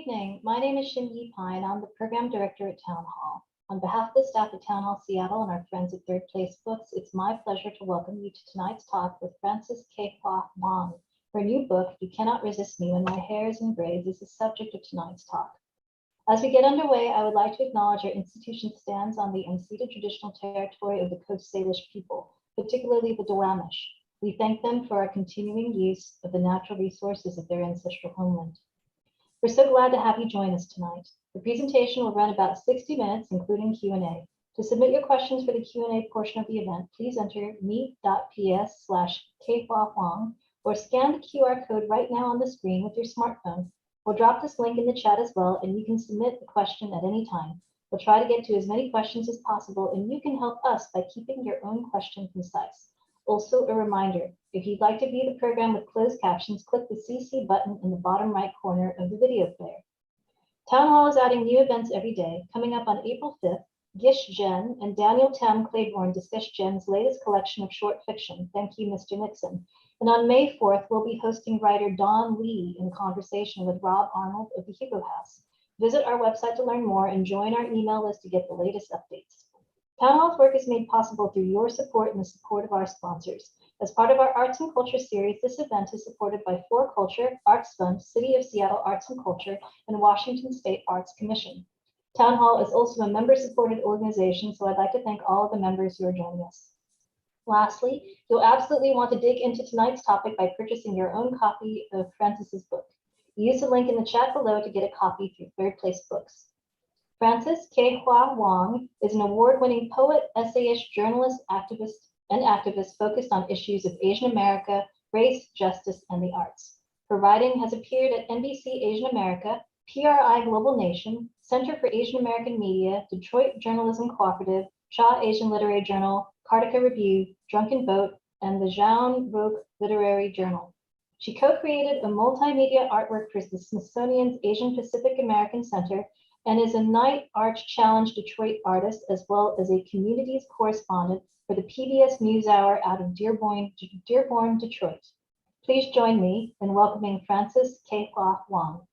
evening. My name is Shin Yi Pine. I'm the program director at Town Hall. On behalf of the staff at Town Hall Seattle and our friends at Third Place Books, it's my pleasure to welcome you to tonight's talk with Kai-Hwa Wang. Her new book, You Cannot Resist Me When My Hair is in Braids, is the subject of tonight's talk. As we get underway, I would like to acknowledge our institution stands on the unceded traditional territory of the Coast Salish people, particularly the Duwamish. We thank them for our continuing use of the natural resources of their ancestral homeland. We're so glad to have you join us tonight. The presentation will run about 60 minutes, including Q&A. To submit your questions for the Q&A portion of the event, please enter meet.ps/Kai-Hwa or scan the QR code right now on the screen with your smartphone. We'll drop this link in the chat as well, and you can submit a question at any time. We'll try to get to as many questions as possible, and you can help us by keeping your own question concise. Also, a reminder, if you'd like to view the program with closed captions, click the CC button in the bottom right corner of the video player. Town Hall is adding new events every day. Coming up on April 5th, Gish Jen and Daniel Tam Claiborne discuss Jen's latest collection of short fiction, Thank You, Mr. Nixon. And on May 4th, we'll be hosting writer Don Lee in conversation with Rob Arnold of the Hugo House. Visit our website to learn more and join our email list to get the latest updates. Town Hall's work is made possible through your support and the support of our sponsors. As part of our Arts and Culture series, this event is supported by For Culture, Arts Fund, City of Seattle Arts and Culture, and Washington State Arts Commission. Town Hall is also a member-supported organization, so I'd like to thank all of the members who are joining us. Lastly, you'll absolutely want to dig into tonight's topic by purchasing your own copy of Francis's book. Use the link in the chat below to get a copy through Third Place Books. Kai-Hwa Wang is an award-winning poet, essayist, journalist, activist focused on issues of Asian America, race, justice, and the arts. Her writing has appeared at NBC Asian America, PRI Global Nation, Center for Asian American Media, Detroit Journalism Cooperative, Shaw Asian Literary Journal, Kartika Review, Drunken Boat, and the Jean Roque Literary Journal. She co-created a multimedia artwork for the Smithsonian's Asian Pacific American Center and is a Knight Arch Challenge Detroit artist, as well as a communities correspondent for the PBS NewsHour out of Dearborn, Detroit. Please join me in welcoming Kai-Hwa Wang.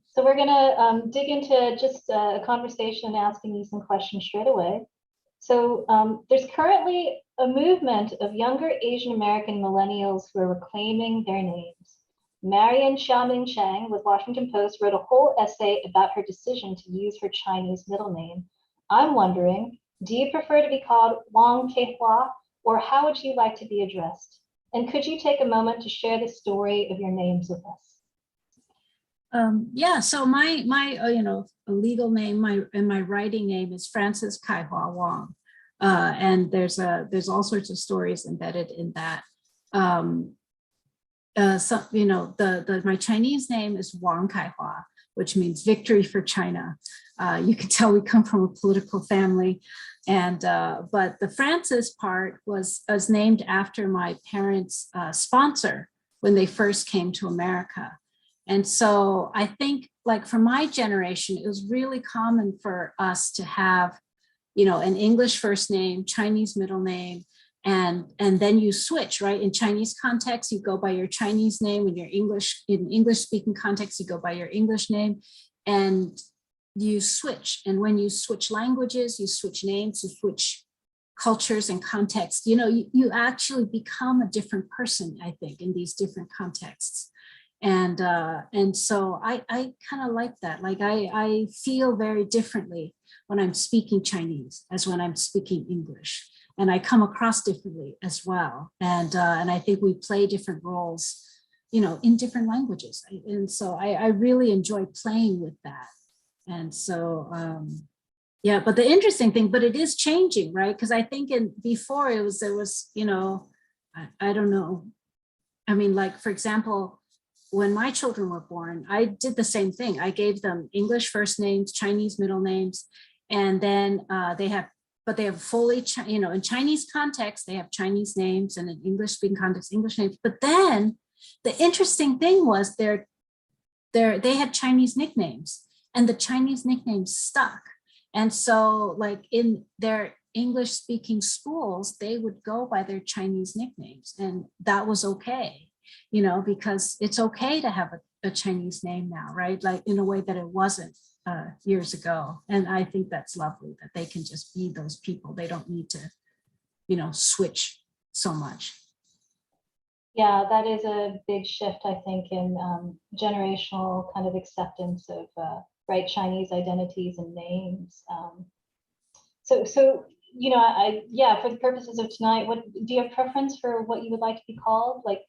So we're gonna dig into just a conversation and asking you some questions straight away. So there's currently a movement of younger Asian American millennials who are reclaiming their names. Marian Xiaoming Chang with Washington Post wrote a whole essay about her decision to use her Chinese middle name. I'm wondering, do you prefer to be called Wang Kai-Hwa, or how would you like to be addressed? And could you take a moment to share the story of your names with us? Yeah, so my legal name, my writing name is Frances Kai-Hwa Wang, and there's all sorts of stories embedded in that. My Chinese name is Wang Kai-Hwa, which means victory for China. You can tell we come from a political family, and but the Frances part was named after my parents' sponsor when they first came to America. And so I think, like, for my generation, it was really common for us to have, an English first name, Chinese middle name, and then you switch, right? In Chinese context, you go by your Chinese name. In English speaking context, you go by your English name, and you switch. And when you switch languages, you switch names, you switch cultures and contexts, you actually become a different person, I think, in these different contexts. And so I kind of like that. Like I feel very differently when I'm speaking Chinese as when I'm speaking English, and I come across differently as well. And I think we play different roles, in different languages. And so I really enjoy playing with that. And so, yeah, but the interesting thing, but it is changing, right? Because I think before there was, I don't know. I mean, like, for example, when my children were born, I did the same thing. I gave them English first names, Chinese middle names, and then they have fully, in Chinese context, they have Chinese names, and in English speaking context, English names. But then the interesting thing was they had Chinese nicknames, and the Chinese nicknames stuck. And so, like, in their English speaking schools, they would go by their Chinese nicknames, and that was okay. because it's okay to have a Chinese name now, right? Like in a way that it wasn't years ago. And I think that's lovely that they can just be those people. They don't need to, switch so much. Yeah, that is a big shift, I think, in generational kind of acceptance of right Chinese identities and names. So yeah, for the purposes of tonight, do you have preference for what you would like to be called? Like,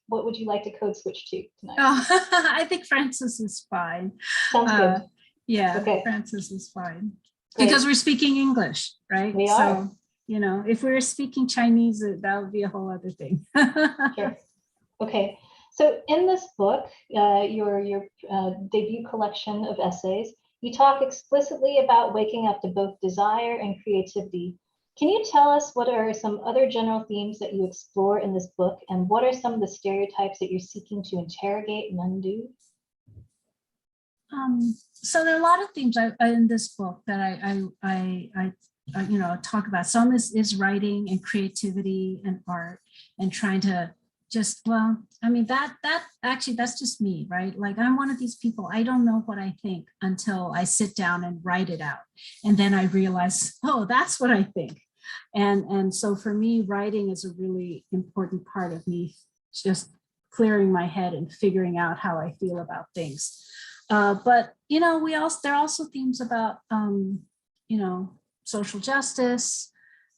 what would you like to code switch to tonight? Oh, I think Francis is fine. Sounds good. Yeah, okay. Francis is fine. Great. Because we're speaking English, right? We are. So, if we were speaking Chinese, that would be a whole other thing. Sure. Okay. So in this book, your debut collection of essays, you talk explicitly about waking up to both desire and creativity. Can you tell us what are some other general themes that you explore in this book, and what are some of the stereotypes that you're seeking to interrogate and undo? So there are a lot of themes in this book that I talk about. Some is writing and creativity and art and trying to just, that's just me, right? Like I'm one of these people, I don't know what I think until I sit down and write it out. And then I realize, oh, that's what I think. And so for me, writing is a really important part of me, just clearing my head and figuring out how I feel about things. But there are also themes about social justice,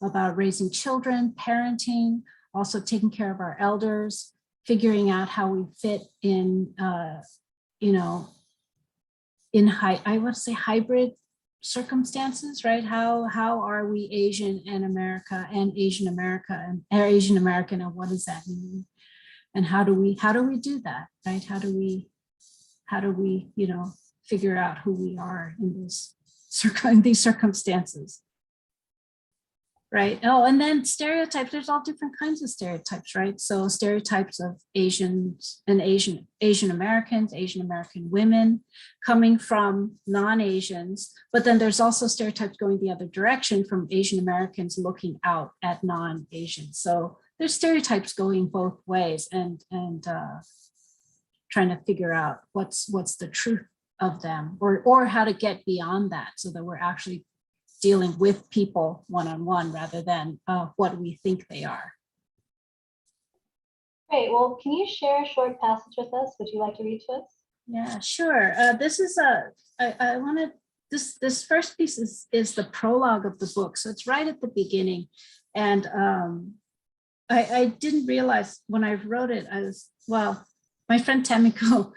about raising children, parenting, also taking care of our elders, figuring out how we fit in hybrid circumstances, right? How are we Asian and America and Asian American, and what does that mean? And how do we do that, right? How do we figure out who we are in these circumstances, right? Oh, and then stereotypes, there's all different kinds of stereotypes, right? So stereotypes of Asians and Asian Americans, Asian American women coming from non-Asians, but then there's also stereotypes going the other direction from Asian Americans looking out at non-Asians. So there's stereotypes going both ways, and trying to figure out what's the truth of them, or how to get beyond that so that we're actually dealing with people one-on-one rather than what we think they are. Great. Well, can you share a short passage with us? Would you like to read to us? Yeah, sure. This is this first piece is the prologue of the book. So it's right at the beginning. And I didn't realize when I wrote it, my friend Tamiko,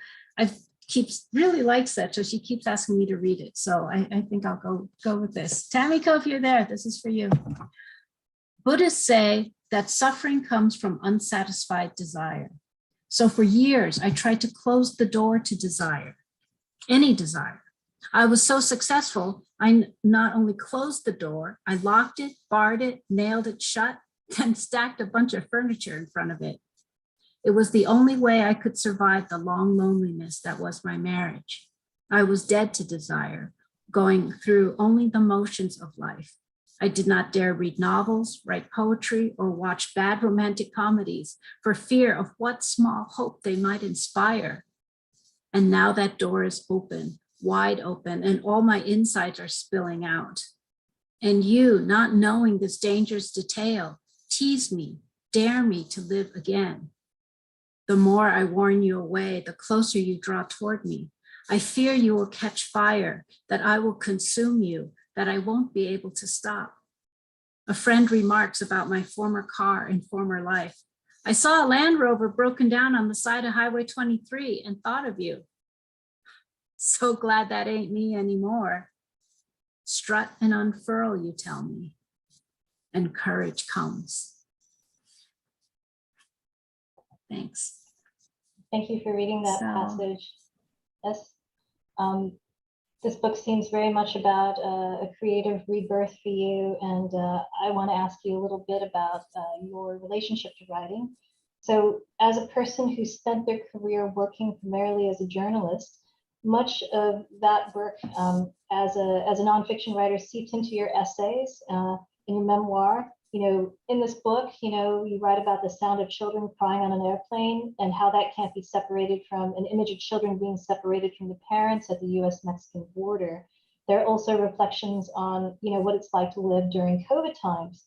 really likes that, so she keeps asking me to read it. So I think I'll go with this. Tamiko, if you're there, this is for you. Buddhists say that suffering comes from unsatisfied desire. So for years, I tried to close the door to desire, any desire. I was so successful, I not only closed the door, I locked it, barred it, nailed it shut, then stacked a bunch of furniture in front of it. It was the only way I could survive the long loneliness that was my marriage. I was dead to desire, going through only the motions of life. I did not dare read novels, write poetry, or watch bad romantic comedies for fear of what small hope they might inspire. And now that door is open, wide open, and all my insides are spilling out. And you, not knowing this dangerous detail, tease me, dare me to live again. The more I warn you away, the closer you draw toward me. I fear you will catch fire, that I will consume you, that I won't be able to stop. A friend remarks about my former car and former life. I saw a Land Rover broken down on the side of Highway 23 and thought of you. So glad that ain't me anymore. Strut and unfurl, you tell me, and courage comes. Thanks. Thank you for reading that passage. Yes. This book seems very much about a creative rebirth for you, and I want to ask you a little bit about your relationship to writing. So as a person who spent their career working primarily as a journalist, much of that work as a nonfiction writer seeps into your essays, in your memoir. In this book, you write about the sound of children crying on an airplane and how that can't be separated from an image of children being separated from the parents at the US-Mexican border. There are also reflections on, what it's like to live during COVID times.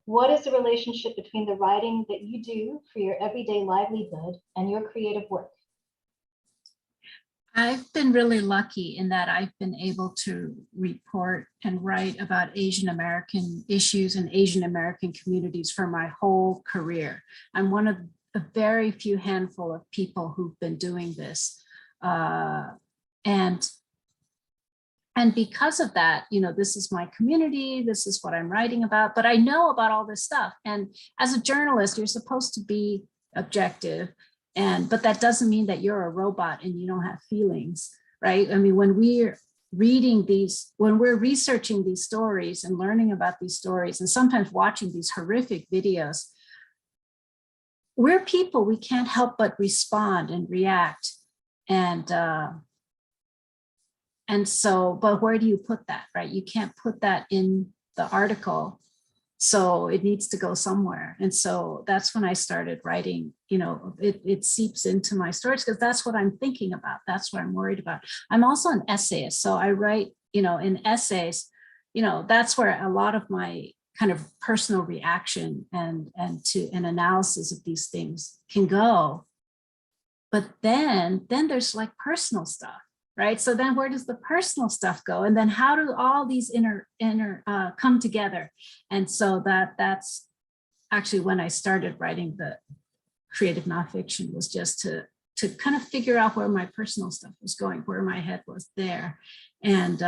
What is the relationship between the writing that you do for your everyday livelihood and your creative work? I've been really lucky in that I've been able to report and write about Asian American issues and Asian American communities for my whole career. I'm one of a very few handful of people who've been doing this. And because of that, this is my community, this is what I'm writing about, but I know about all this stuff. And as a journalist, you're supposed to be objective, but that doesn't mean that you're a robot and you don't have feelings, right? I mean, when we're researching these stories and learning about these stories and sometimes watching these horrific videos, we're people, we can't help but respond and react. And so, but where do you put that, right? You can't put that in the article. So it needs to go somewhere. And so that's when I started writing, it seeps into my stories because that's what I'm thinking about. That's what I'm worried about. I'm also an essayist. So I write, in essays, that's where a lot of my kind of personal reaction and an analysis of these things can go. But then there's like personal stuff. Right. So then where does the personal stuff go? And then how do all these come together? And so that's actually when I started writing the creative nonfiction, was just to kind of figure out where my personal stuff was going, where my head was there. And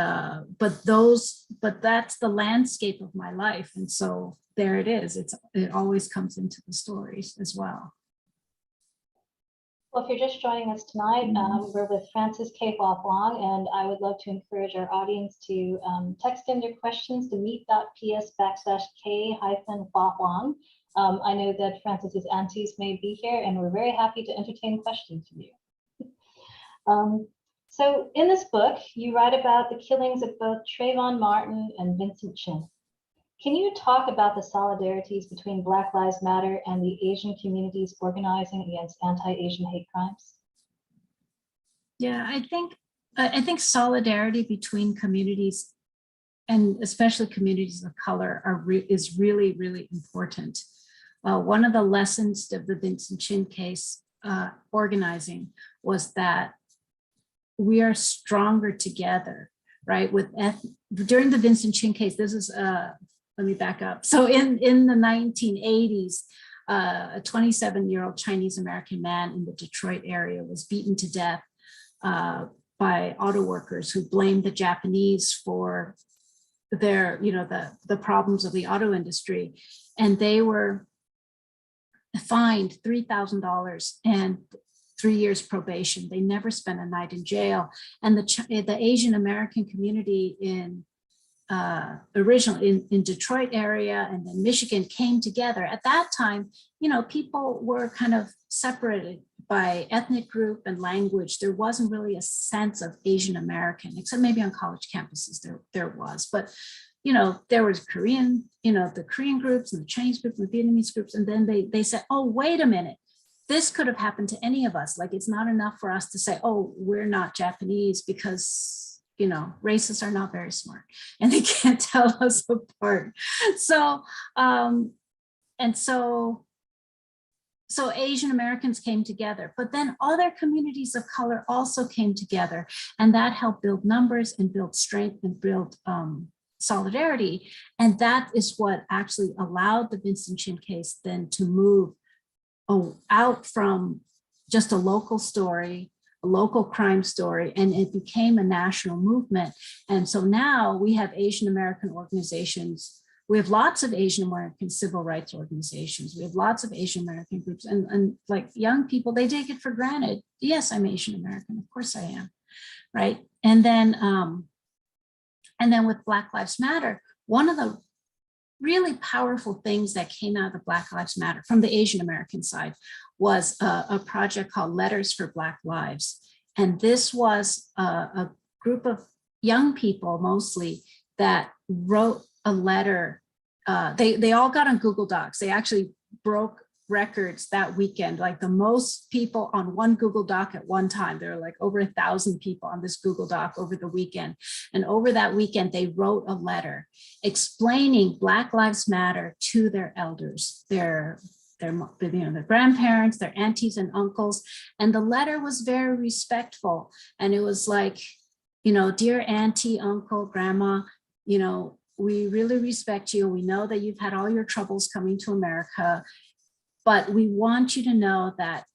but that's the landscape of my life. And so there it is. It always comes into the stories as well. Well, if you're just joining us tonight, we're with Francis Kai-Hwa Wang, and I would love to encourage our audience to text in their questions to meet.ps/K-Hwa Wang. I know that Francis's aunties may be here, and we're very happy to entertain questions from you. So in this book, you write about the killings of both Trayvon Martin and Vincent Chin. Can you talk about the solidarities between Black Lives Matter and the Asian communities organizing against anti-Asian hate crimes? Yeah, I think solidarity between communities, and especially communities of color, is really, really important. One of the lessons of the Vincent Chin case organizing was that we are stronger together, right? During the Vincent Chin case, this is let me back up. So in the 1980s, a 27-year-old Chinese American man in the Detroit area was beaten to death by auto workers who blamed the Japanese for their, the problems of the auto industry. And they were fined $3,000 and 3 years probation. They never spent a night in jail. And the Asian American community originally in Detroit area and then Michigan came together. At that time, people were kind of separated by ethnic group and language. There wasn't really a sense of Asian American, except maybe on college campuses there was. But there was Korean, the Korean groups and the Chinese groups and the Vietnamese groups. And then they said, oh, wait a minute. This could have happened to any of us. Like, it's not enough for us to say, oh, we're not Japanese, because racists are not very smart and they can't tell us apart. So Asian Americans came together, but then other communities of color also came together, and that helped build numbers and build strength and build solidarity. And that is what actually allowed the Vincent Chin case then to move out from just a local story, a local crime story, and it became a national movement. And so now we have Asian American organizations. We have lots of Asian American civil rights organizations. We have lots of Asian American groups, and like young people, they take it for granted. Yes, I'm Asian American. Of course I am, right? And then with Black Lives Matter, one of the really powerful things that came out of the Black Lives Matter from the Asian American side was a project called Letters for Black Lives. And this was a group of young people mostly that wrote a letter they all got on Google Docs. They actually broke records that weekend, like the most people on one Google Doc at one time. There were like over 1,000 people on this Google Doc over the weekend. And over that weekend, they wrote a letter explaining Black Lives Matter to their elders, their grandparents, their aunties and uncles. And the letter was very respectful. And it was like, dear auntie, uncle, grandma, we really respect you. We know that you've had all your troubles coming to America, but we want you to know that,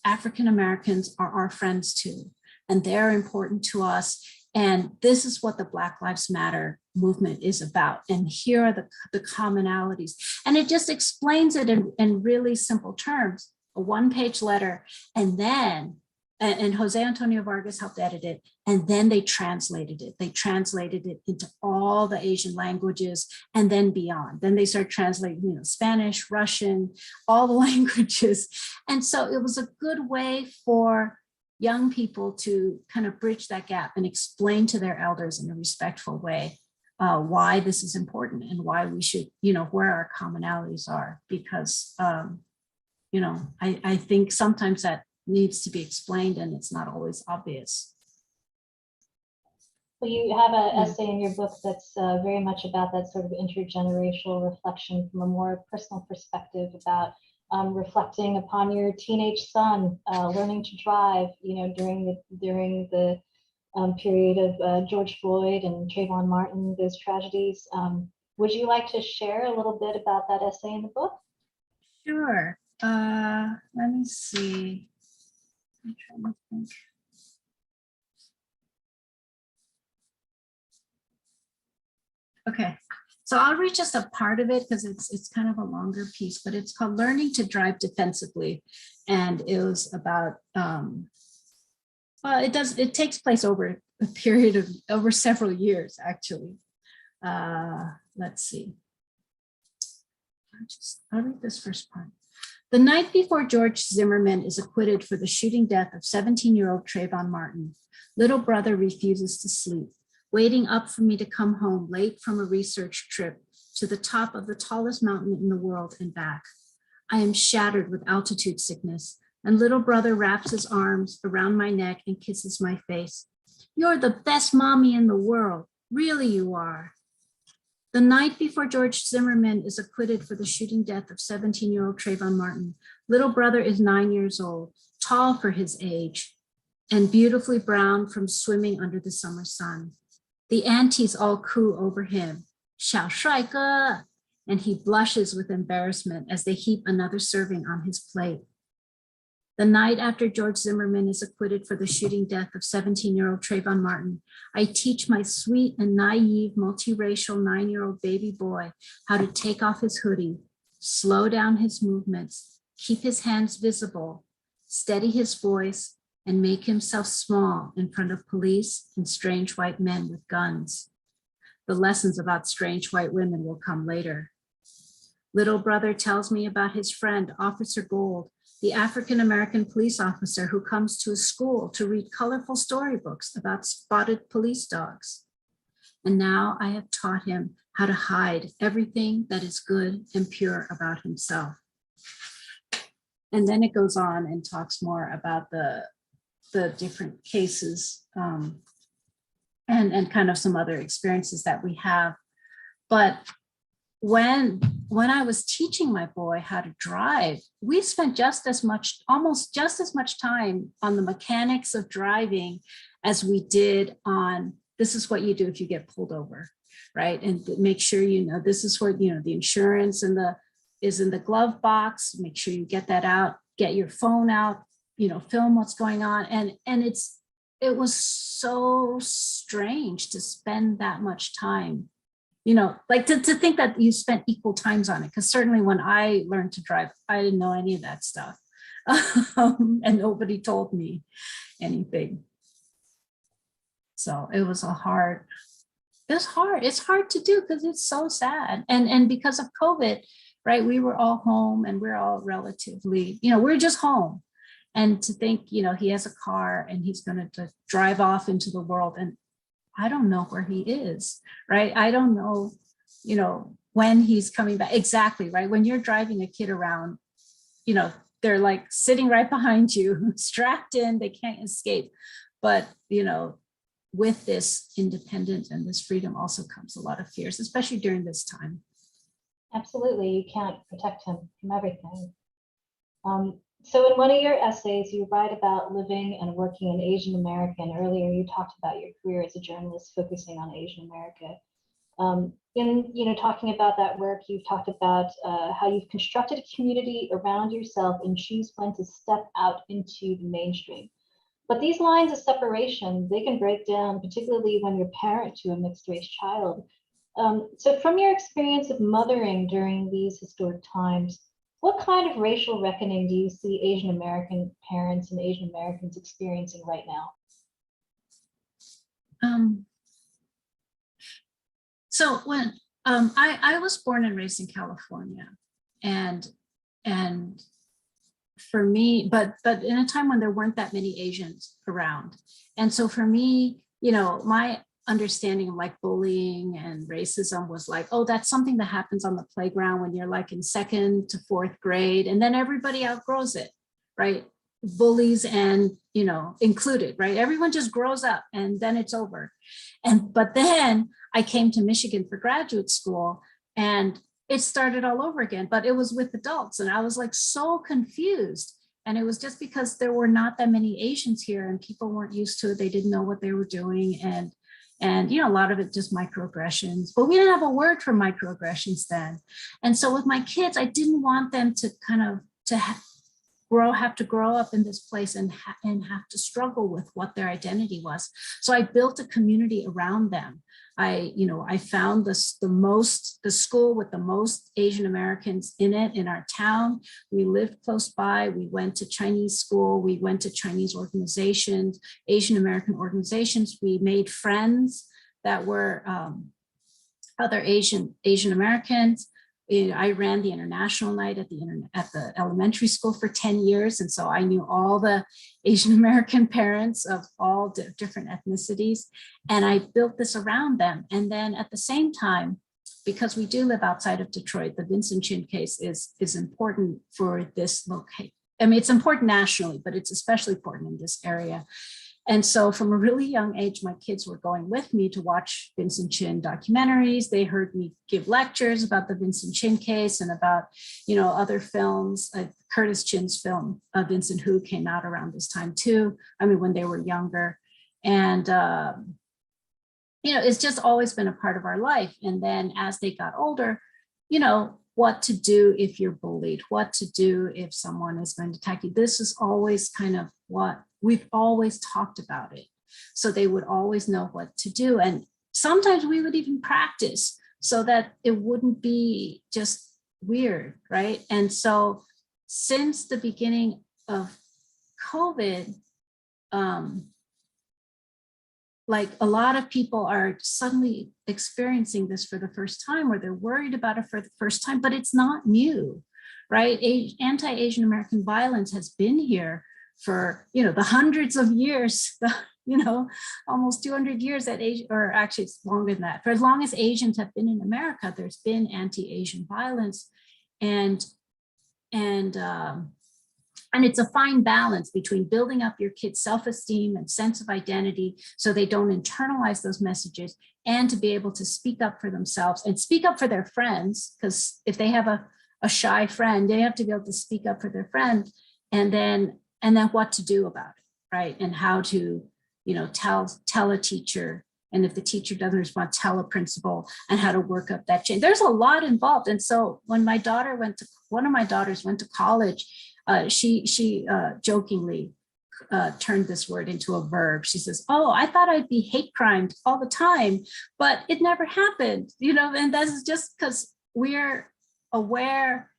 African Americans are our friends too, and they're important to us. And this is what the Black Lives Matter movement is about. And here are the commonalities. And it just explains it in really simple terms, a one-page letter. And then, and Jose Antonio Vargas helped edit it. And then they translated it. They translated it into all the Asian languages and then beyond. Then they started translating, Spanish, Russian, all the languages. And so it was a good way for young people to kind of bridge that gap and explain to their elders in a respectful way why this is important and why we should, where our commonalities are. Because, I think sometimes that needs to be explained and it's not always obvious. Well, you have an essay in your book that's very much about that sort of intergenerational reflection from a more personal perspective about reflecting upon your teenage son learning to drive, during the period of George Floyd and Trayvon Martin, those tragedies. Would you like to share a little bit about that essay in the book? Sure. Let me see. I'm trying to think. Okay, so I'll read just a part of it because it's kind of a longer piece, but it's called Learning to Drive Defensively. And it was about, it takes place over a period of over several years, actually. Let's see. I'll read this first part. The night before George Zimmerman is acquitted for the shooting death of 17-year-old Trayvon Martin, little brother refuses to sleep, waiting up for me to come home late from a research trip to the top of the tallest mountain in the world and back. I am shattered with altitude sickness, and little brother wraps his arms around my neck and kisses my face. You're the best mommy in the world. Really, you are. The night before George Zimmerman is acquitted for the shooting death of 17-year-old Trayvon Martin, little brother is 9 years old, tall for his age, and beautifully brown from swimming under the summer sun. The aunties all coo over him, 小帅哥, and he blushes with embarrassment as they heap another serving on his plate. The night after George Zimmerman is acquitted for the shooting death of 17-year-old Trayvon Martin, I teach my sweet and naive multiracial 9-year-old baby boy how to take off his hoodie, slow down his movements, keep his hands visible, steady his voice, and make himself small in front of police and strange white men with guns. The lessons about strange white women will come later. Little brother tells me about his friend, Officer Gold, the African-American police officer who comes to his school to read colorful storybooks about spotted police dogs. And now I have taught him how to hide everything that is good and pure about himself. And then it goes on and talks more about the different cases and kind of some other experiences that we have. But when I was teaching my boy how to drive, we spent almost just as much time on the mechanics of driving as we did on, this is what you do if you get pulled over, right? And make sure, this is where, the insurance is in the glove box, make sure you get that out, get your phone out, film what's going on. And it was so strange to spend that much time, like to think that you spent equal times on it. Because certainly when I learned to drive, I didn't know any of that stuff. And nobody told me anything. So it was hard. It's hard to do because it's so sad. And because of COVID, right, we were all home and we're all relatively, we're just home. And to think, he has a car and he's going to drive off into the world and I don't know where he is, right? I don't know when he's coming back. Exactly, right? When you're driving a kid around, they're like sitting right behind you, strapped in, they can't escape. But, with this independence and this freedom also comes a lot of fears, especially during this time. Absolutely, you can't protect him from everything. So in one of your essays, you write about living and working in Asian American. Earlier, you talked about your career as a journalist focusing on Asian America. In talking about that work, you've talked about how you've constructed a community around yourself and choose when to step out into the mainstream. But these lines of separation, they can break down, particularly when you're parent to a mixed race child. So from your experience of mothering during these historic times, what kind of racial reckoning do you see Asian American parents and Asian Americans experiencing right now? So when I was born and raised in California, and for me, but in a time when there weren't that many Asians around, and so for me, my understanding of like bullying and racism was like, oh, that's something that happens on the playground when you're like in 2nd to 4th grade, and then everybody outgrows it, right? Bullies and included, right? Everyone just grows up and then it's over. But then I came to Michigan for graduate school and it started all over again, but it was with adults, and I was like so confused. And it was just because there were not that many Asians here and people weren't used to it. They didn't know what they were doing. And a lot of it just microaggressions, but we didn't have a word for microaggressions then. And so with my kids, I didn't want them to have to grow up in this place and have to struggle with what their identity was. So I built a community around them. I found the school with the most Asian Americans in it in our town. We lived close by. We went to Chinese school. We went to Chinese organizations, Asian American organizations. We made friends that were other Asian Americans. I ran the international night at the elementary school for 10 years. And so I knew all the Asian American parents of all different ethnicities. And I built this around them. And then at the same time, because we do live outside of Detroit, the Vincent Chin case is important for this location. I mean, it's important nationally, but it's especially important in this area. And so from a really young age, my kids were going with me to watch Vincent Chin documentaries. They heard me give lectures about the Vincent Chin case and about, other films. Curtis Chin's film, Vincent Who, came out around this time too. I mean, when they were younger. And, it's just always been a part of our life. And then as they got older, what to do if you're bullied, what to do if someone is going to attack you. This is always kind of what we've always talked about it. So they would always know what to do. And sometimes we would even practice so that it wouldn't be just weird, right? And so since the beginning of COVID, like a lot of people are suddenly experiencing this for the first time, or they're worried about it for the first time, but it's not new, right? Anti-Asian American violence has been here for, the hundreds of years, almost 200 years that Asia, or actually it's longer than that. For as long as Asians have been in America, there's been anti-Asian violence. And it's a fine balance between building up your kids' self-esteem and sense of identity so they don't internalize those messages, and to be able to speak up for themselves and speak up for their friends. Because if they have a shy friend, they have to be able to speak up for their friend, and then what to do about it, right? And how to, tell a teacher. And if the teacher doesn't respond, tell a principal, and how to work up that chain. There's a lot involved. And so when one of my daughters went to college, she jokingly turned this word into a verb. She says, oh, I thought I'd be hate crimed all the time, but it never happened, and that's just because we're aware,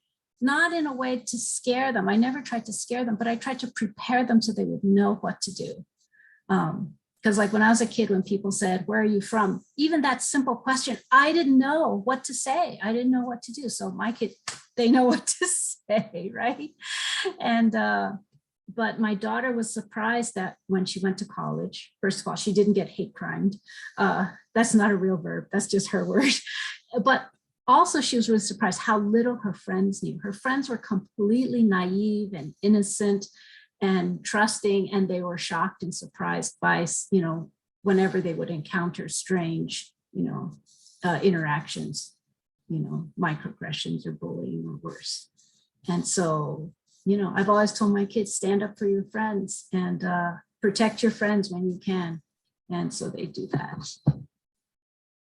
not in a way to scare them. I never tried to scare them, but I tried to prepare them so they would know what to do. Because like when I was a kid, when people said, where are you from? Even that simple question, I didn't know what to say. I didn't know what to do. So my kid, they know what to say, right? And, but my daughter was surprised that when she went to college, first of all, she didn't get hate crimed. That's not a real verb. That's just her word. But also, she was really surprised how little her friends knew. Her friends were completely naive and innocent and trusting, and they were shocked and surprised by, whenever they would encounter strange, interactions, microaggressions or bullying or worse. And so, I've always told my kids, stand up for your friends and protect your friends when you can. And so they do that.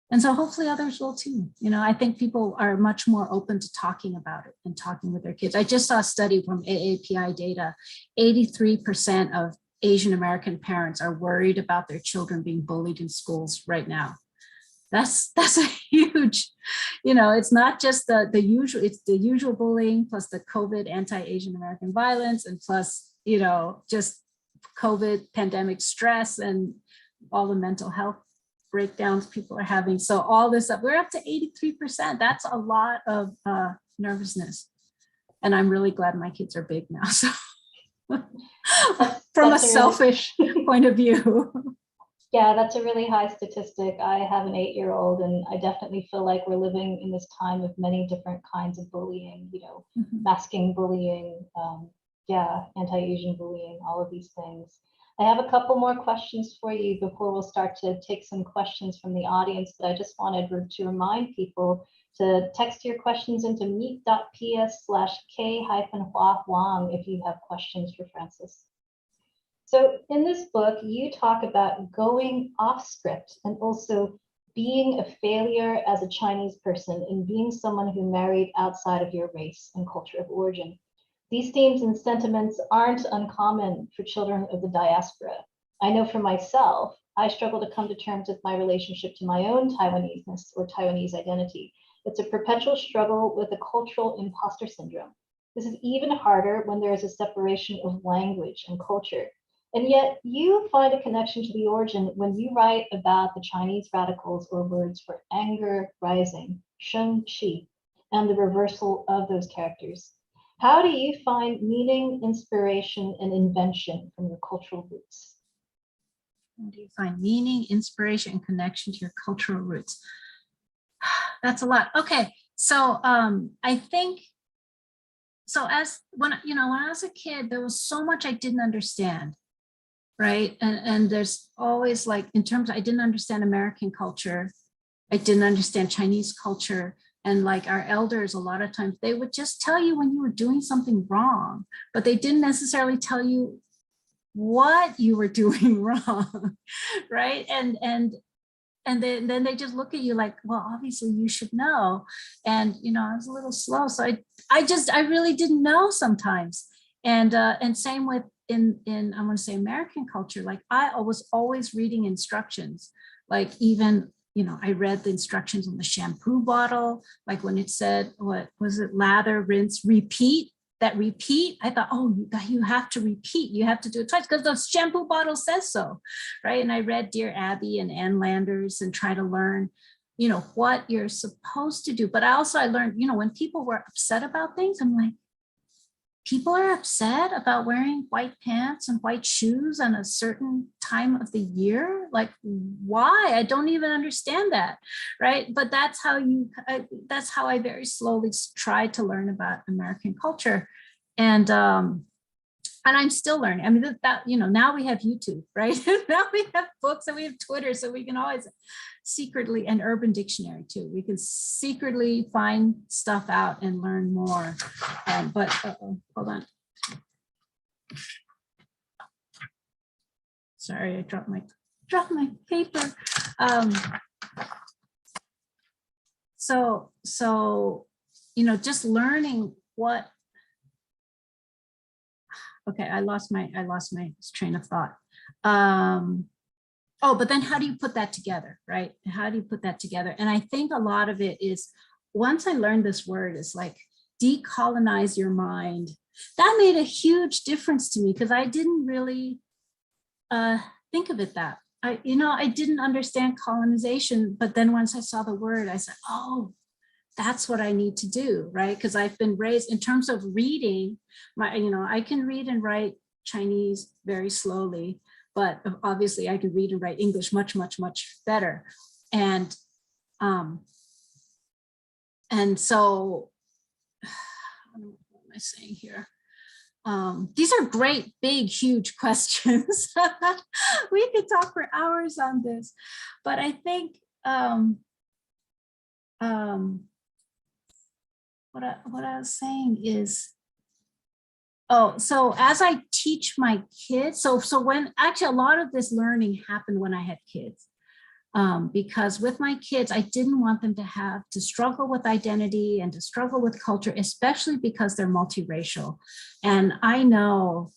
And so hopefully others will too. I think people are much more open to talking about it and talking with their kids. I just saw a study from AAPI data. 83% of Asian American parents are worried about their children being bullied in schools right now. That's a huge, it's not just the usual, it's the usual bullying plus the COVID anti-Asian American violence and plus, just COVID pandemic stress and all the mental health breakdowns people are having. So all this up, we're up to 83%. That's a lot of nervousness. And I'm really glad my kids are big now. So from a selfish point of view. Yeah, that's a really high statistic. I have an 8-year-old, and I definitely feel like we're living in this time of many different kinds of bullying, masking bullying, anti-Asian bullying, all of these things. I have a couple more questions for you before we'll start to take some questions from the audience, but I just wanted to remind people to text your questions into meet.ps/Kai-Hwa Wang if you have questions for Francis. So in this book, you talk about going off script and also being a failure as a Chinese person and being someone who married outside of your race and culture of origin. These themes and sentiments aren't uncommon for children of the diaspora. I know for myself, I struggle to come to terms with my relationship to my own Taiwanese-ness or Taiwanese identity. It's a perpetual struggle with a cultural imposter syndrome. This is even harder when there is a separation of language and culture. And yet you find a connection to the origin when you write about the Chinese radicals or words for anger, rising, sheng qi, and the reversal of those characters. How do you find meaning, inspiration, and invention from your cultural roots? How do you find meaning, inspiration, and connection to your cultural roots? That's a lot. Okay, so I think, so when I was a kid, there was so much I didn't understand, right? And there's always like, in terms of, I didn't understand American culture. I didn't understand Chinese culture. And like our elders, a lot of times they would just tell you when you were doing something wrong, but they didn't necessarily tell you what you were doing wrong, right? And then they just look at you like, well, obviously you should know. And I was a little slow, so I really didn't know sometimes. And same with in I'm going to say American culture. Like I was always reading instructions, like even. I read the instructions on the shampoo bottle, like when it said, what was it, lather, rinse, repeat, that repeat, I thought, oh, you have to repeat, you have to do it twice because the shampoo bottle says so, right? And I read Dear Abby and Ann Landers and try to learn, what you're supposed to do. But I learned, when people were upset about things, I'm like, people are upset about wearing white pants and white shoes on a certain time of the year. Like, why? I don't even understand that, right? But that's how I very slowly tried to learn about American culture, and I'm still learning. I mean, now we have YouTube, right? Now we have books and we have Twitter, so we can always secretly, and Urban Dictionary too. We can secretly find stuff out and learn more. But hold on. Sorry, I dropped my paper. So just learning what. Okay, I lost my train of thought. But then how do you put that together, right? How do you put that together? And I think a lot of it is, once I learned this word, is like decolonize your mind. That made a huge difference to me because I didn't really think of it that. I didn't understand colonization, but then once I saw the word, I said, oh, that's what I need to do, right? Because I've been raised in terms of reading, I can read and write Chinese very slowly, but obviously I can read and write English much, much, much better. And And so, what am I saying here? These are great, big, huge questions. We could talk for hours on this, but I think what I was saying is, oh, so as I teach my kids, so when actually a lot of this learning happened when I had kids. Because with my kids, I didn't want them to have to struggle with identity and to struggle with culture, especially because they're multiracial. And I know,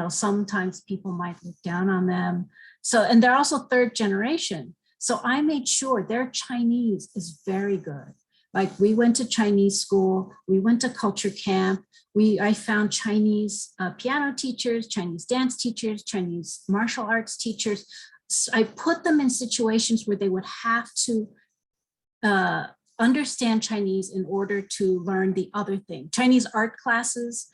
sometimes people might look down on them. So, and they're also third generation. So I made sure their Chinese is very good. Like we went to Chinese school, we went to culture camp. I found Chinese piano teachers, Chinese dance teachers, Chinese martial arts teachers. I put them in situations where they would have to understand Chinese in order to learn the other thing. Chinese art classes,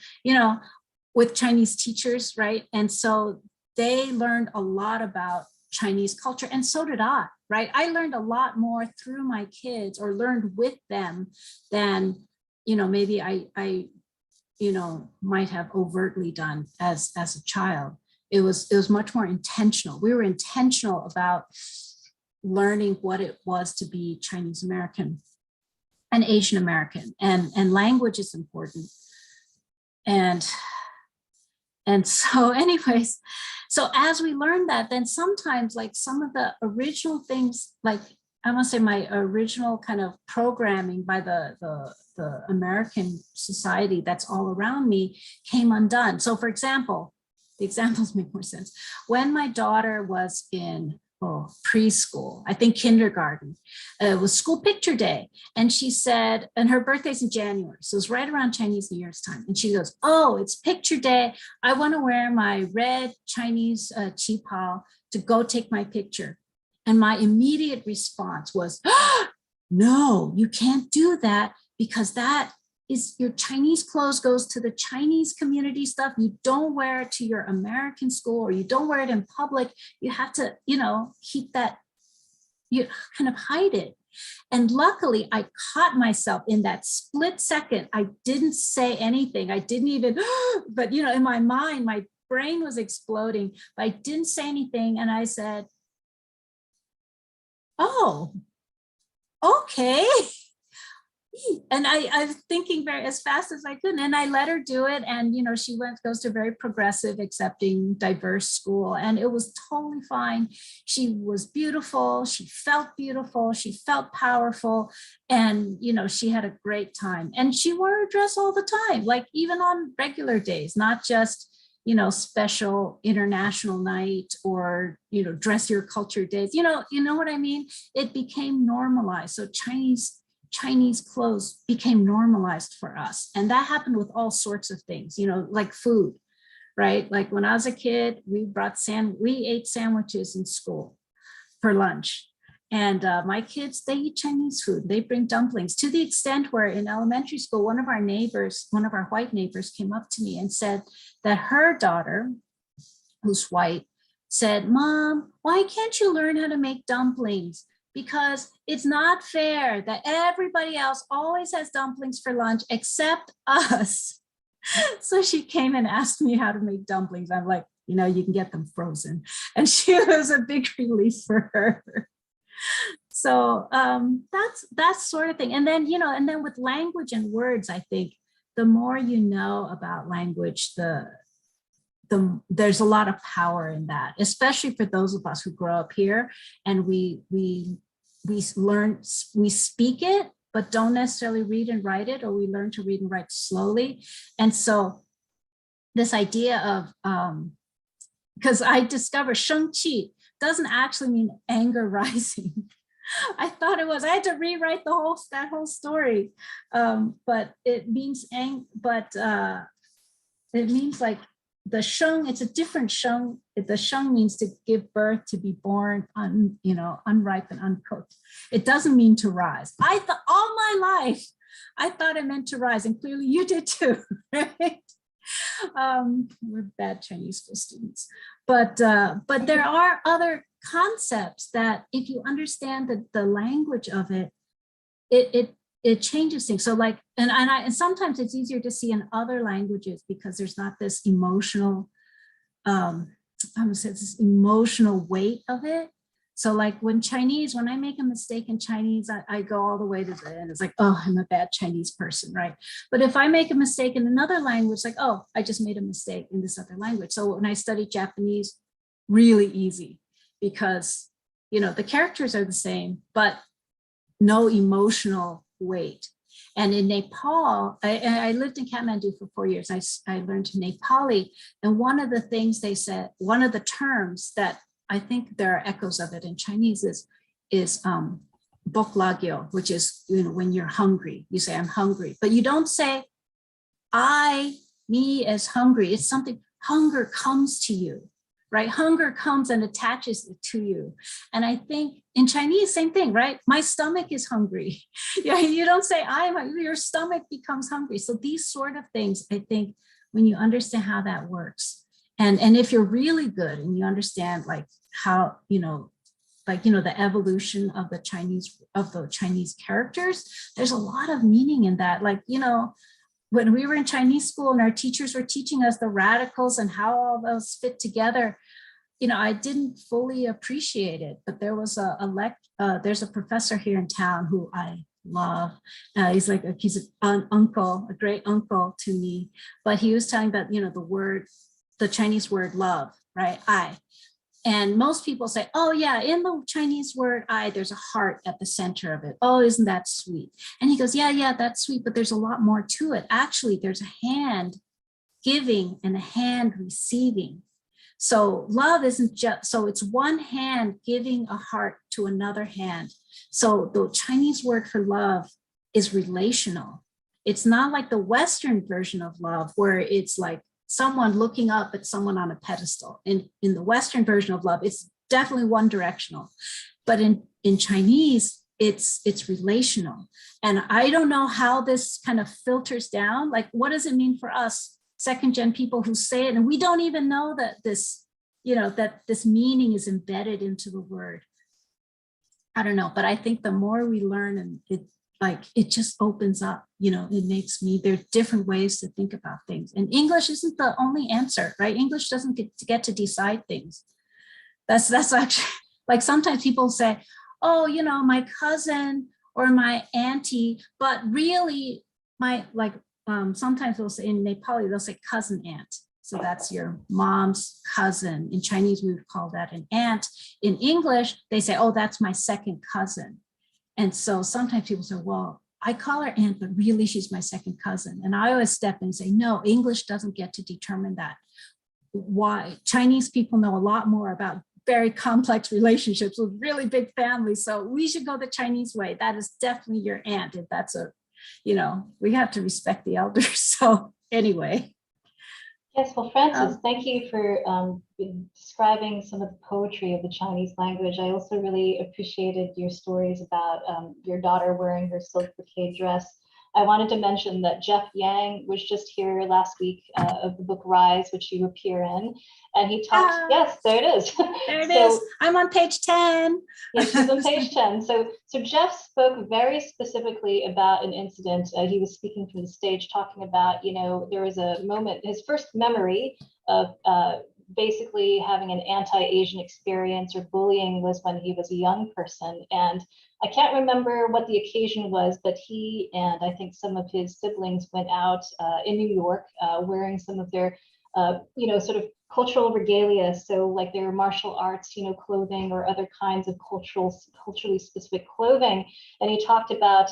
with Chinese teachers, right? And so they learned a lot about Chinese culture, and so did I, right? I learned a lot more through my kids, or learned with them, than maybe I might have overtly done as a child. It was much more intentional. We were intentional about learning what it was to be Chinese American and Asian American, and language is important. And so anyways, so as we learn that, then sometimes like some of the original things, like I want to say my original kind of programming by the American society that's all around me came undone. So for example, the examples make more sense. When my daughter was in preschool, I think kindergarten, it was school picture day. And she said, and her birthday's in January, so it's right around Chinese New Year's time. And she goes, oh, it's picture day. I want to wear my red Chinese qipao to go take my picture. And my immediate response was, no, you can't do that, because that is your Chinese clothes goes to the Chinese community stuff. You don't wear it to your American school, or you don't wear it in public. You have to, keep that, you kind of hide it. And luckily I caught myself in that split second. I didn't say anything. I didn't even, but in my mind, my brain was exploding, but I didn't say anything. And I said, oh, okay. And I was thinking very as fast as I could, and I let her do it. And she goes to a very progressive, accepting, diverse school, and it was totally fine. She was beautiful. She felt beautiful. She felt powerful, and she had a great time. And she wore her dress all the time, like even on regular days, not just special international night or dress your culture days. You know what I mean? It became normalized. So Chinese clothes became normalized for us. And that happened with all sorts of things, like food, right? Like when I was a kid, we ate sandwiches in school for lunch. And my kids, they eat Chinese food. They bring dumplings, to the extent where in elementary school, one of our white neighbors came up to me and said that her daughter, who's white, said, Mom, why can't you learn how to make dumplings? Because it's not fair that everybody else always has dumplings for lunch except us. So she came and asked me how to make dumplings. I'm like, you can get them frozen. And she was a big relief for her. So that's sort of thing. And then, and then with language and words, I think the more you know about language, there's a lot of power in that, especially for those of us who grow up here and we speak it, but don't necessarily read and write it, or we learn to read and write slowly. And so this idea of, because I discovered 生气 doesn't actually mean anger rising. I thought it was. I had to rewrite that whole story, but it means it means like the sheng. It's a different sheng. The sheng means to give birth, to be born, unripe and uncooked. It doesn't mean to rise. I thought all my life, I thought it meant to rise, and clearly you did too, right? We're bad Chinese school students, but there are other concepts that if you understand the language of it it changes things. So like, and sometimes it's easier to see in other languages because there's not this emotional, I'm gonna say this emotional weight of it. So like when I make a mistake in Chinese, I go all the way to the end. It's like, oh, I'm a bad Chinese person, right? But if I make a mistake in another language, like, oh, I just made a mistake in this other language. So when I study Japanese, really easy because, the characters are the same, but no emotional weight. And in Nepal, I lived in Kathmandu for 4 years. I learned Nepali. And one of the things they said, one of the terms that I think there are echoes of it in Chinese is boklagyo, which is, when you're hungry, you say, I'm hungry, but you don't say, me as hungry. It's something, hunger comes to you, right? Hunger comes and attaches to you. And I think in Chinese, same thing, right? My stomach is hungry. Yeah, you don't say, your stomach becomes hungry. So these sort of things, I think, when you understand how that works, and if you're really good and you understand like how, the evolution of the Chinese characters, there's a lot of meaning in that. Like, when we were in Chinese school and our teachers were teaching us the radicals and how all those fit together, I didn't fully appreciate it. But there was there's a professor here in town who I love. He's an uncle, a great uncle to me. But he was telling about, the Chinese word love, right? And most people say, oh yeah, in the Chinese word I, there's a heart at the center of it. Oh, isn't that sweet? And he goes, yeah, that's sweet, but there's a lot more to it. Actually, there's a hand giving and a hand receiving. So love isn't just, so it's one hand giving a heart to another hand. So the Chinese word for love is relational. It's not like the Western version of love where it's like someone looking up at someone on a pedestal. In the Western version of love, it's definitely one directional. But in Chinese, it's relational. And I don't know how this kind of filters down. Like, what does it mean for us second gen people who say it? And we don't even know that this, that this meaning is embedded into the word. I don't know, but I think the more we learn, and it just opens up, it makes me, there are different ways to think about things. And English isn't the only answer, right? English doesn't get to decide things. That's actually, like sometimes people say, oh, my cousin or my auntie, but really sometimes they'll say in Nepali, they'll say cousin aunt. So that's your mom's cousin. In Chinese, we would call that an aunt. In English, they say, oh, that's my second cousin. And so sometimes people say, well, I call her aunt, but really she's my second cousin. And I always step in and say, no, English doesn't get to determine that. Why? Chinese people know a lot more about very complex relationships with really big families. So we should go the Chinese way. That is definitely your aunt. If that's we have to respect the elders. So anyway. Yes, well, Frances, thank you for describing some of the poetry of the Chinese language. I also really appreciated your stories about your daughter wearing her silk brocade dress. I wanted to mention that Jeff Yang was just here last week of the book Rise, which you appear in, and he talked, yes, there it is. There it is. I'm on page 10. Yes, she's on page 10. So Jeff spoke very specifically about an incident. He was speaking from the stage, talking about, there was a moment, his first memory of basically having an anti-Asian experience or bullying was when he was a young person. And I can't remember what the occasion was, but he and I think some of his siblings went out in New York wearing some of their, sort of cultural regalia. So like their martial arts, clothing or other kinds of culturally specific clothing. And he talked about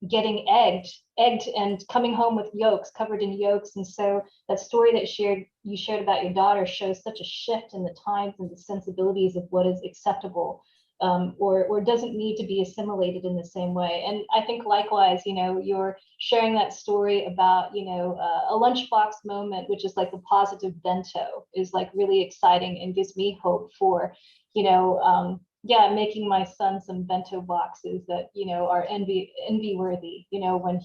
getting egged and coming home with yolks, covered in yolks. And so that story that you shared about your daughter shows such a shift in the times and the sensibilities of what is acceptable or doesn't need to be assimilated in the same way. And I think likewise, you're sharing that story about, a lunchbox moment, which is like a positive bento, is like really exciting and gives me hope for, making my son some bento boxes that, are envy worthy, when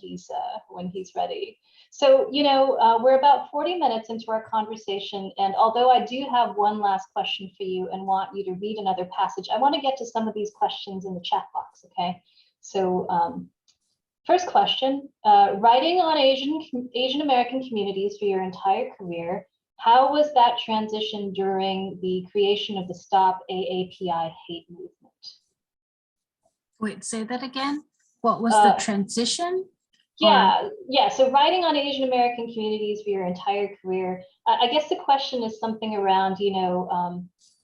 he's ready. So, we're about 40 minutes into our conversation. And although I do have one last question for you and want you to read another passage, I want to get to some of these questions in the chat box. Okay. So First question, writing on Asian American communities for your entire career, how was that transition during the creation of the Stop AAPI hate movement? Wait, say that again. What was the transition? Yeah. So writing on Asian American communities for your entire career, I guess the question is something around,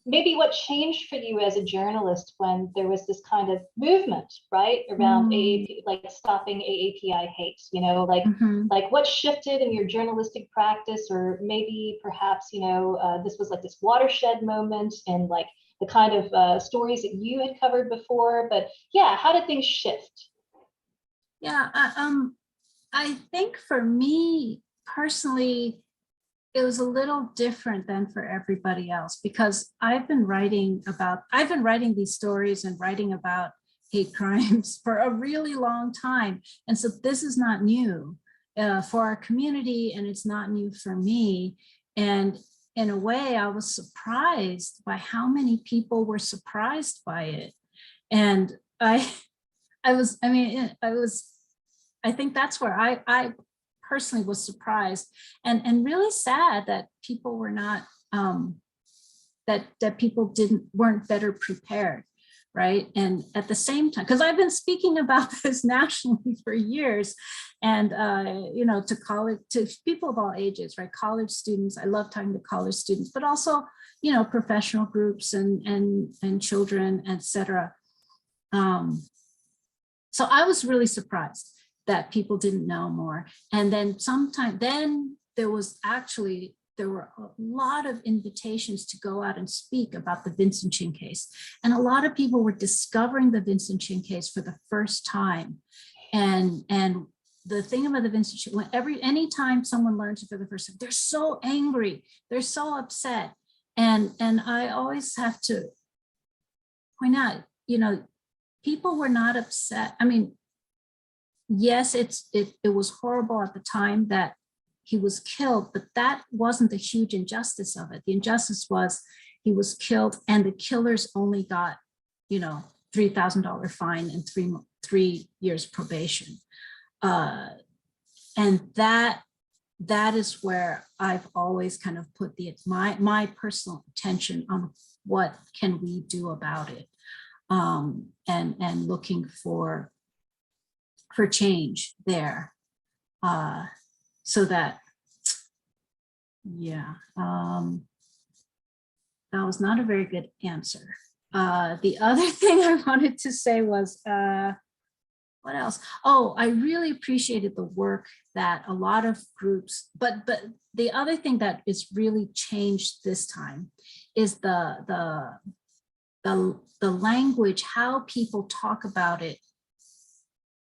maybe what changed for you as a journalist when there was this kind of movement, right, around AAP, like stopping AAPI hate, like what shifted in your journalistic practice, or maybe perhaps, this was like this watershed moment and like the kind of stories that you had covered before, but yeah, how did things shift? Yeah, I think for me personally, it was a little different than for everybody else, because I've been writing these stories and writing about hate crimes for a really long time. And so this is not new for our community, and it's not new for me. And in a way, I was surprised by how many people were surprised by it. And I think that's where I personally was surprised and really sad that people were not, that people weren't better prepared, right? And at the same time, because I've been speaking about this nationally for years, and to people of all ages, right? College students, I love talking to college students, but also, professional groups and children, etc. So I was really surprised that people didn't know more. And then there were a lot of invitations to go out and speak about the Vincent Chin case. And a lot of people were discovering the Vincent Chin case for the first time. And the thing about the Vincent Chin, anytime someone learns it for the first time, they're so angry, they're so upset. And I always have to point out, people were not upset. I mean, yes, it was horrible at the time that he was killed, but that wasn't the huge injustice of it. The injustice was he was killed and the killers only got, $3,000 fine and 3 years probation. And that is where I've always kind of put my personal attention on what can we do about it, and looking for change there, so that, that was not a very good answer. The other thing I wanted to say was, what else? Oh, I really appreciated the work that a lot of groups, but the other thing that is really changed this time is the language, how people talk about it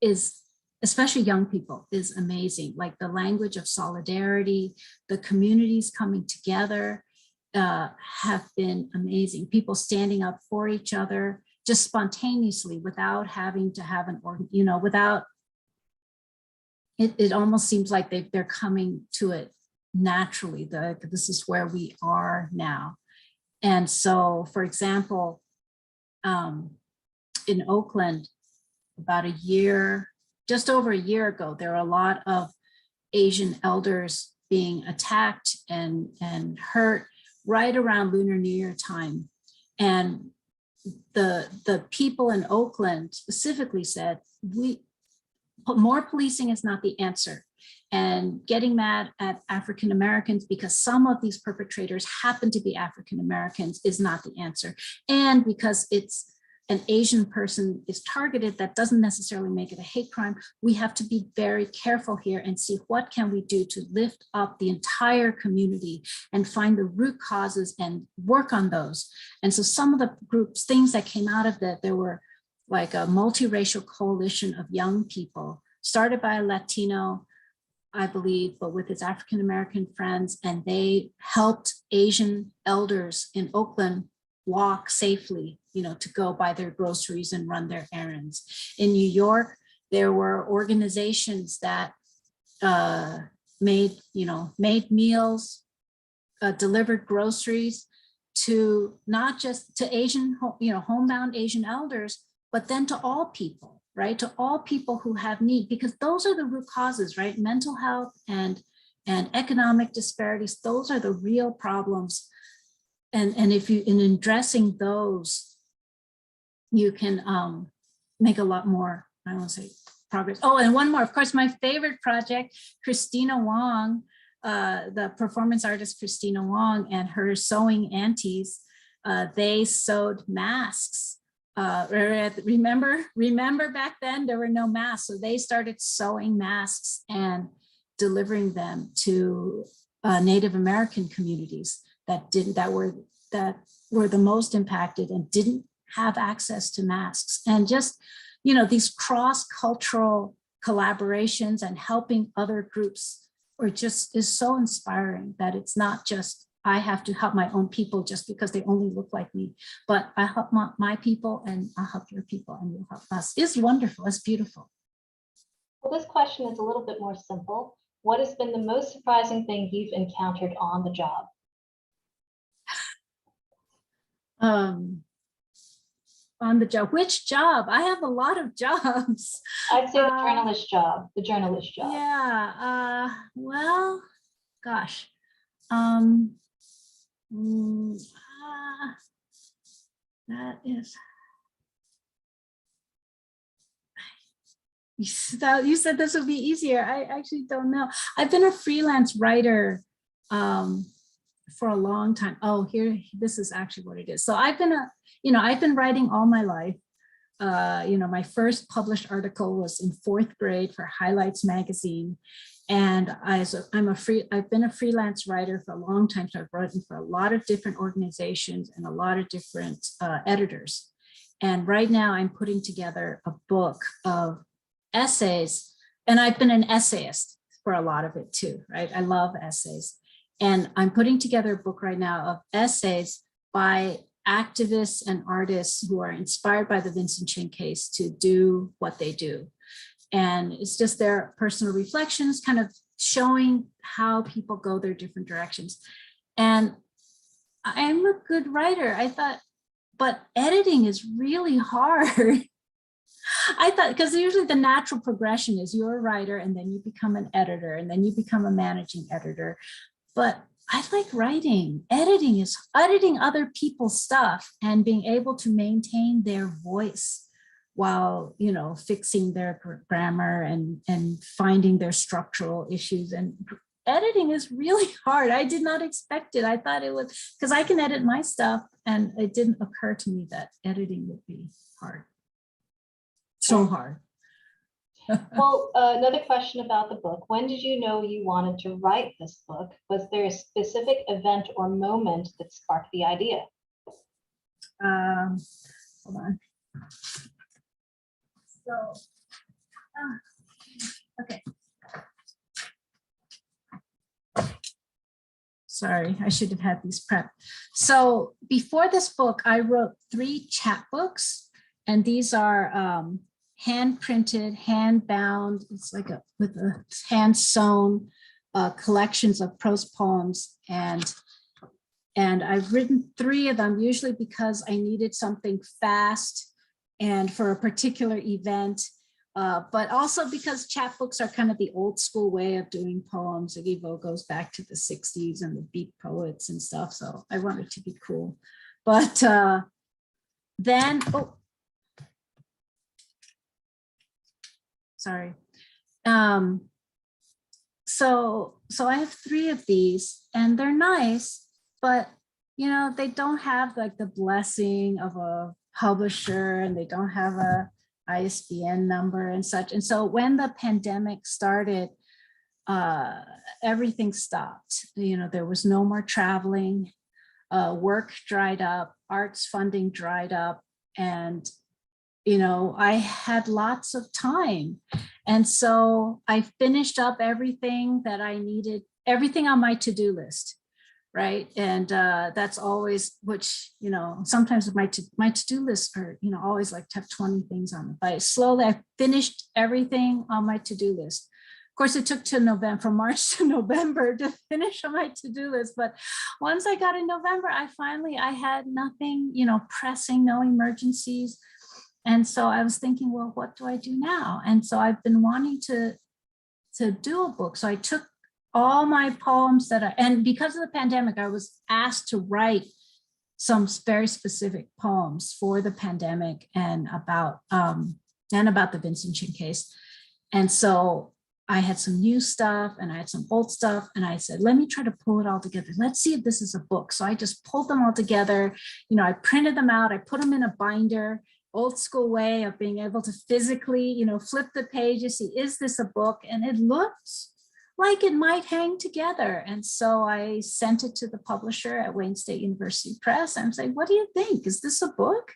is, especially young people, is amazing. Like the language of solidarity, the communities coming together have been amazing. People standing up for each other just spontaneously without having to have without, it almost seems like they're coming to it naturally. This is where we are now. And so, for example, in Oakland, about just over a year ago, there were a lot of Asian elders being attacked and hurt right around Lunar New Year time. And the people in Oakland specifically said, more policing is not the answer. And getting mad at African Americans because some of these perpetrators happen to be African Americans is not the answer. And because it's an Asian person is targeted, that doesn't necessarily make it a hate crime. We have to be very careful here and see what can we do to lift up the entire community and find the root causes and work on those. And so some of the things that came out of that, there were like a multiracial coalition of young people started by a Latino, I believe, but with his African American friends, and they helped Asian elders in Oakland walk safely, to go buy their groceries and run their errands. In New York, there were organizations that made meals, delivered groceries to not just to Asian, homebound Asian elders, but then to all people. right? To all people who have need, because those are the root causes, right? Mental health and economic disparities, those are the real problems. And if you, in addressing those, you can make a lot more, I won't say progress. Oh, and one more, of course, my favorite project, Christina Wang, the performance artist Christina Wang and her sewing aunties, they sewed masks. Remember back then there were no masks, so they started sewing masks and delivering them to Native American communities that were the most impacted and didn't have access to masks. And just, you know, these cross-cultural collaborations and helping other groups is so inspiring, that it's not just I have to help my own people just because they only look like me, but I help my people and I'll help your people and you'll help us. It's wonderful, it's beautiful. Well, this question is a little bit more simple. What has been the most surprising thing you've encountered on the job? On the job, which job? I have a lot of jobs. I'd say the journalist job, Yeah, well, gosh. That is, you said this would be easier. I actually don't know. I've been a freelance writer for a long time. Oh, this is actually what it is. So I've been writing all my life. My first published article was in 4th grade for Highlights magazine. And I've been a freelance writer for a long time. So I've written for a lot of different organizations and a lot of different editors. And right now I'm putting together a book of essays, and I've been an essayist for a lot of it too, right? I love essays. And I'm putting together a book right now of essays by activists and artists who are inspired by the Vincent Chin case to do what they do. And it's just their personal reflections, kind of showing how people go their different directions. And I'm a good writer, I thought, but editing is really hard. I thought, because usually the natural progression is you're a writer and then you become an editor and then you become a managing editor. But I like writing. Editing is editing other people's stuff and being able to maintain their voice while, fixing their grammar and finding their structural issues. And editing is really hard. I did not expect it. I thought it was, because I can edit my stuff, and it didn't occur to me that editing would be hard. So hard. Well, another question about the book. When did you know you wanted to write this book? Was there a specific event or moment that sparked the idea? Hold on. So, okay. Sorry, I should have had these prepped. So before this book, I wrote 3 chapbooks, and these are hand printed, hand bound. It's like with a hand sewn collections of prose poems, and I've written 3 of them, usually because I needed something fast and for a particular event, but also because chapbooks are kind of the old school way of doing poems. It even goes back to the 60s and the beat poets and stuff. So I wanted to be cool. But then, sorry. So I have 3 of these, and they're nice, but they don't have like the blessing of a publisher, and they don't have a ISBN number and such. And so when the pandemic started, everything stopped. There was no more traveling, work dried up, arts funding dried up, and I had lots of time. And so I finished up everything that I needed, everything on my to-do list, right? And that's always, which, sometimes my to-do lists are, always like to have 20 things on it. But slowly I finished everything on my to-do list. Of course, it took from March to November to finish on my to-do list. But once I got in November, I had nothing, pressing, no emergencies. And so I was thinking, well, what do I do now? And so I've been wanting to do a book. So I took all my poems and because of the pandemic, I was asked to write some very specific poems for the pandemic and about the Vincent Chin case. And so I had some new stuff and I had some old stuff, and I said, let me try to pull it all together. Let's see if this is a book. So I just pulled them all together. You know, I printed them out, I put them in a binder, old school way of being able to physically, you know, flip the pages, see, is this a book? And it looked like it might hang together. And so I sent it to the publisher at Wayne State University Press. I'm saying, what do you think? Is this a book?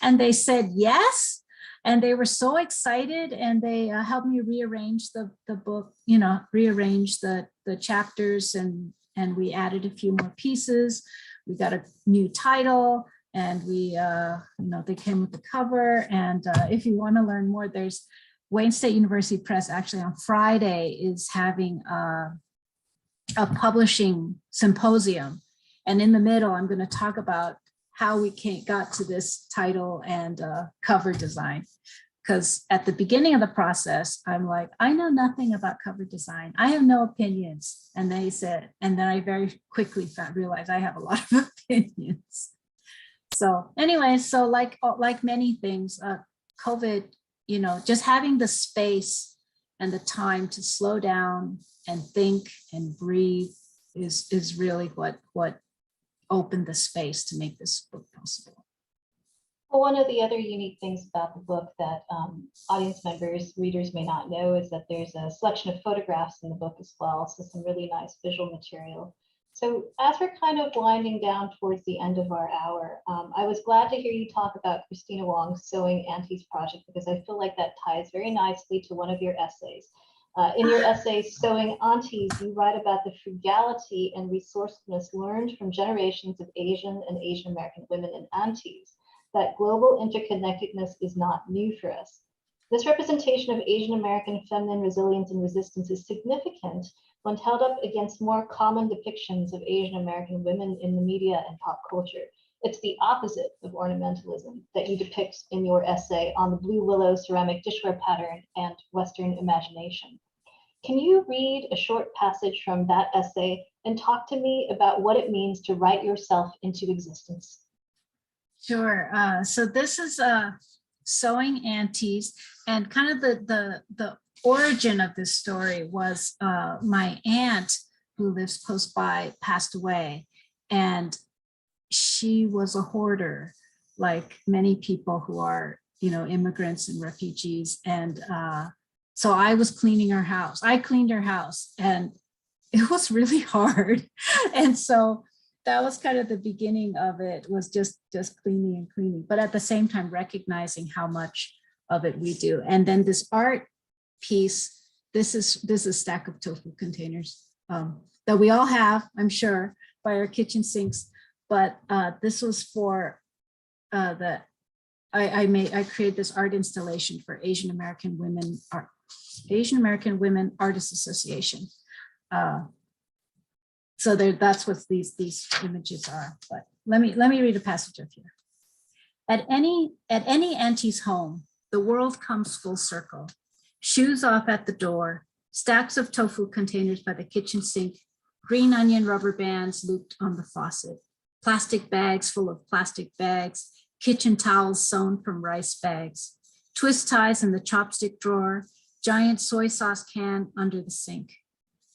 And they said, yes. And they were so excited, and they helped me rearrange the book, you know, rearrange the chapters, and we added a few more pieces. We got a new title, and we, you know, they came with the cover. And if you want to learn more, there's Wayne State University Press actually on Friday is having a publishing symposium. And in the middle, I'm going to talk about how we got to this title and cover design. Because at the beginning of the process, I'm like, I know nothing about cover design. I have no opinions. And they said, and then I very quickly realized I have a lot of opinions. So anyway, so like many things, COVID, you know, just having the space and the time to slow down and think and breathe is really what opened the space to make this book possible. Well, one of the other unique things about the book that audience members, readers may not know is that there's a selection of photographs in the book as well, so some really nice visual material. So as we're kind of winding down towards the end of our hour, I was glad to hear you talk about Christina Wang's Sewing Aunties project, because I feel like that ties very nicely to one of your essays. In your essay, Sewing Aunties, you write about the frugality and resourcefulness learned from generations of Asian and Asian American women and aunties, that global interconnectedness is not new for us. This representation of Asian American feminine resilience and resistance is significant when held up against more common depictions of Asian American women in the media and pop culture. It's the opposite of ornamentalism that you depict in your essay on the Blue Willow ceramic dishware pattern and Western imagination. Can you read a short passage from that essay and talk to me about what it means to write yourself into existence? Sure. So this is Sewing Aunties, and kind of the origin of this story was my aunt, who lives close by, passed away, and she was a hoarder, like many people who are, you know, immigrants and refugees. And so I was cleaning her house. I cleaned her house, and it was really hard. And so that was kind of the beginning of it, was just cleaning and cleaning, but at the same time recognizing how much of it we do. And then this art piece, this is a stack of tofu containers that we all have, I'm sure, by our kitchen sinks. But this was for I created this art installation for Asian American Women Artists Association. So that's what these images are. But let me read a passage of here. At any auntie's home, the world comes full circle. Shoes off at the door, stacks of tofu containers by the kitchen sink, green onion rubber bands looped on the faucet, plastic bags full of plastic bags, kitchen towels sewn from rice bags, twist ties in the chopstick drawer, giant soy sauce can under the sink,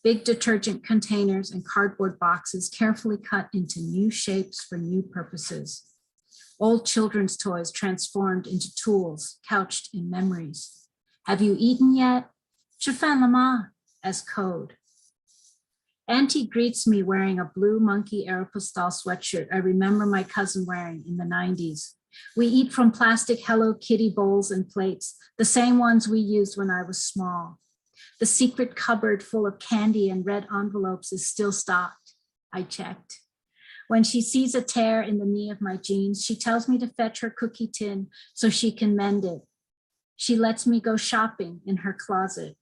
big detergent containers and cardboard boxes carefully cut into new shapes for new purposes, old children's toys transformed into tools couched in memories. Have you eaten yet? 吃饭了吗? As code. Auntie greets me wearing a blue monkey Aeropostale sweatshirt I remember my cousin wearing in the 90s. We eat from plastic Hello Kitty bowls and plates, the same ones we used when I was small. The secret cupboard full of candy and red envelopes is still stocked. I checked. When she sees a tear in the knee of my jeans, she tells me to fetch her cookie tin so she can mend it. She lets me go shopping in her closet.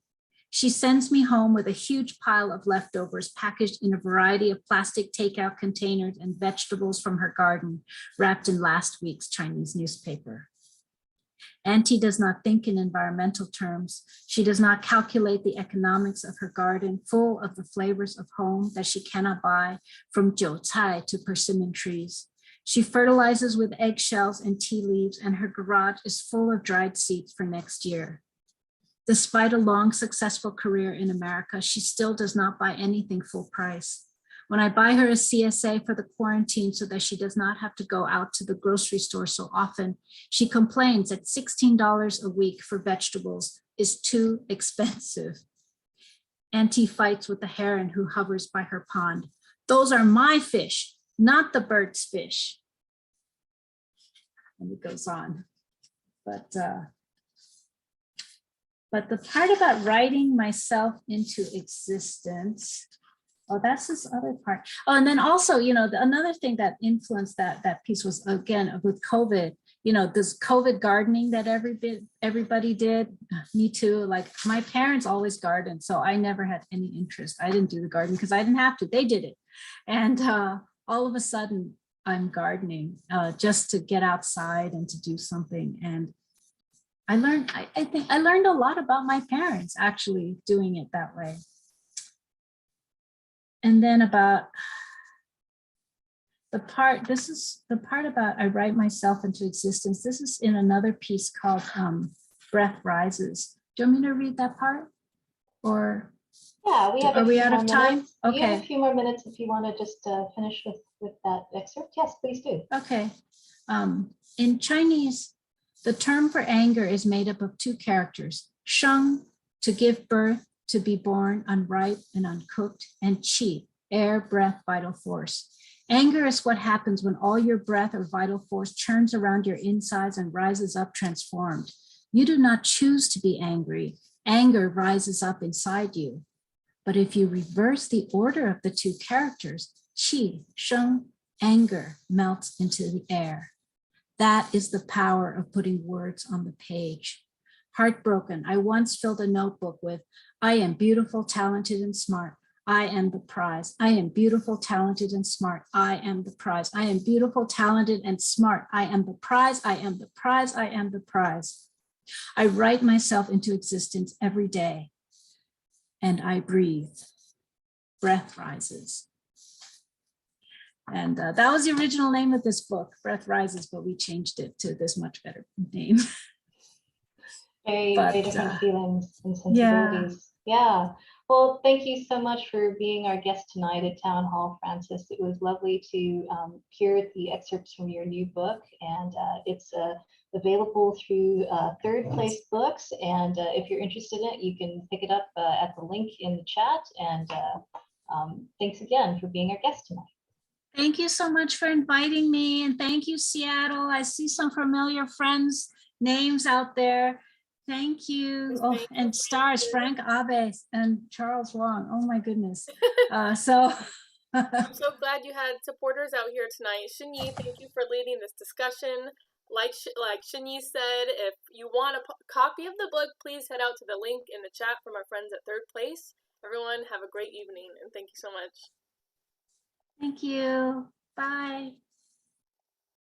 She sends me home with a huge pile of leftovers packaged in a variety of plastic takeout containers and vegetables from her garden, wrapped in last week's Chinese newspaper. Auntie does not think in environmental terms. She does not calculate the economics of her garden, full of the flavors of home that she cannot buy, from jiucai to persimmon trees. She fertilizes with eggshells and tea leaves, and her garage is full of dried seeds for next year. Despite a long, successful career in America, she still does not buy anything full price. When I buy her a CSA for the quarantine so that she does not have to go out to the grocery store so often, she complains that $16 a week for vegetables is too expensive. Auntie fights with the heron who hovers by her pond. Those are my fish, not the bird's fish. And it goes on. But the part about writing myself into existence, oh, that's this other part. Oh, and then also, another thing that influenced that piece was, again, with COVID, this COVID gardening that everybody did. Me too. Like, my parents always gardened, so I never had any interest. I didn't do the gardening because I didn't have to. They did it. And all of a sudden, I'm gardening just to get outside and to do something. And I learned, I think I learned a lot about my parents actually doing it that way. And then about this is the part about I write myself into existence. This is in another piece called Breath Rises. Do you want me to read that part? Or yeah, are we out of time? Okay. You have Okay. a few more minutes if you want to just finish with that excerpt. Yes, please do. Okay. In Chinese, the term for anger is made up of two characters: sheng, to give birth, to be born unripe and uncooked, and qi, air, breath, vital force. Anger is what happens when all your breath or vital force churns around your insides and rises up transformed. You do not choose to be angry. Anger rises up inside you. But if you reverse the order of the two characters, qi, sheng, anger melts into the air. That is the power of putting words on the page. Heartbroken, I once filled a notebook with, I am beautiful, talented, and smart. I am the prize. I am beautiful, talented, and smart. I am the prize. I am beautiful, talented, and smart. I am the prize. I am the prize. I am the prize. I write myself into existence every day, and I breathe. Breath rises. And that was the original name of this book, Breath Rises, but we changed it to this much better name. Very different feelings and sensibilities. Yeah. Yeah. Well, thank you so much for being our guest tonight at Town Hall, Francis. It was lovely to hear the excerpts from your new book, and it's available through Third Place Books. And if you're interested in it, you can pick it up at the link in the chat. And thanks again for being our guest tonight. Thank you so much for inviting me, and thank you, Seattle. I see some familiar friends' names out there. Thank you. Oh, and stars, Frank Abe and Charles Wang. Oh my goodness. I'm so glad you had supporters out here tonight. Shinyi, thank you for leading this discussion. Like Shinyi said, if you want a copy of the book, please head out to the link in the chat from our friends at Third Place. Everyone have a great evening, and thank you so much. Thank you. Bye.